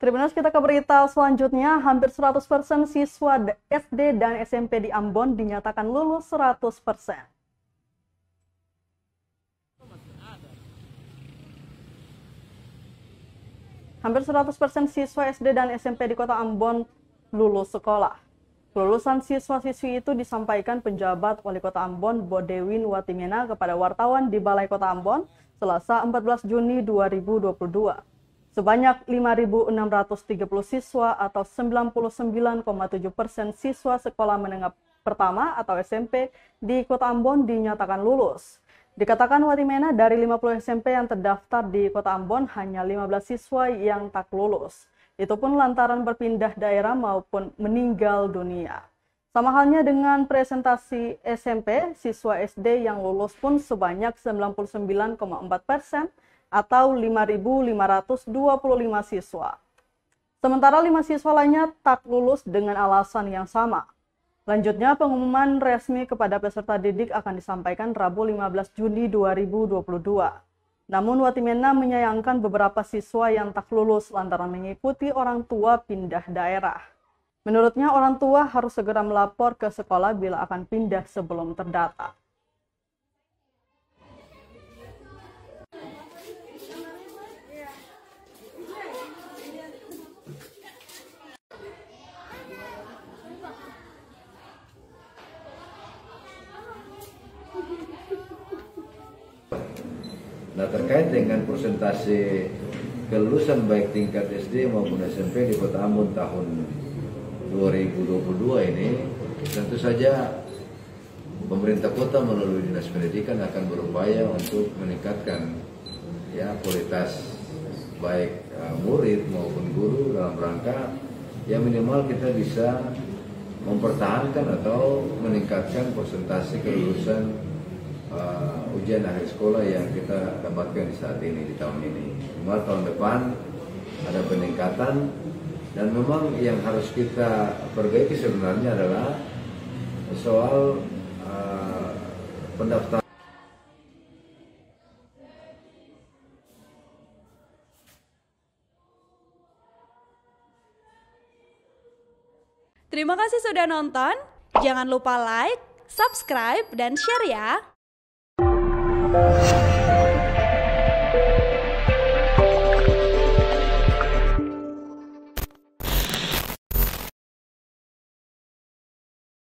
Tribuners, kita ke berita selanjutnya. Hampir 100% siswa SD dan SMP di Ambon dinyatakan lulus 100%. Hampir 100% siswa SD dan SMP di kota Ambon lulus sekolah. Kelulusan siswa-siswi itu disampaikan penjabat Wali Kota Ambon, Bodewin Watimena, kepada wartawan di Balai Kota Ambon, Selasa 14 Juni 2022. Sebanyak 5.630 siswa atau 99,7% siswa sekolah menengah pertama atau SMP di Kota Ambon dinyatakan lulus. Dikatakan Watimena, dari 50 SMP yang terdaftar di Kota Ambon, hanya 15 siswa yang tak lulus. Itu pun lantaran berpindah daerah maupun meninggal dunia. Sama halnya dengan presentasi SMP, siswa SD yang lulus pun sebanyak 99,4% atau 5.525 siswa. Sementara 5 siswa lainnya tak lulus dengan alasan yang sama. Lanjutnya, pengumuman resmi kepada peserta didik akan disampaikan Rabu 15 Juni 2022. Namun Watimena menyayangkan beberapa siswa yang tak lulus lantaran mengikuti orang tua pindah daerah. Menurutnya, orang tua harus segera melapor ke sekolah bila akan pindah sebelum terdata. Nah, terkait dengan persentase kelulusan baik tingkat SD maupun SMP di Kota Ambon tahun 2022 ini, tentu saja pemerintah kota melalui Dinas Pendidikan akan berupaya untuk meningkatkan kualitas baik murid maupun guru dalam rangka minimal kita bisa mempertahankan atau meningkatkan persentase kelulusan ujian akhir sekolah yang kita dapatkan di saat ini, di tahun ini. Cuma tahun depan ada peningkatan, dan memang yang harus kita perbaiki sebenarnya adalah soal pendaftaran. Terima kasih sudah nonton. Jangan lupa like, subscribe, dan share ya.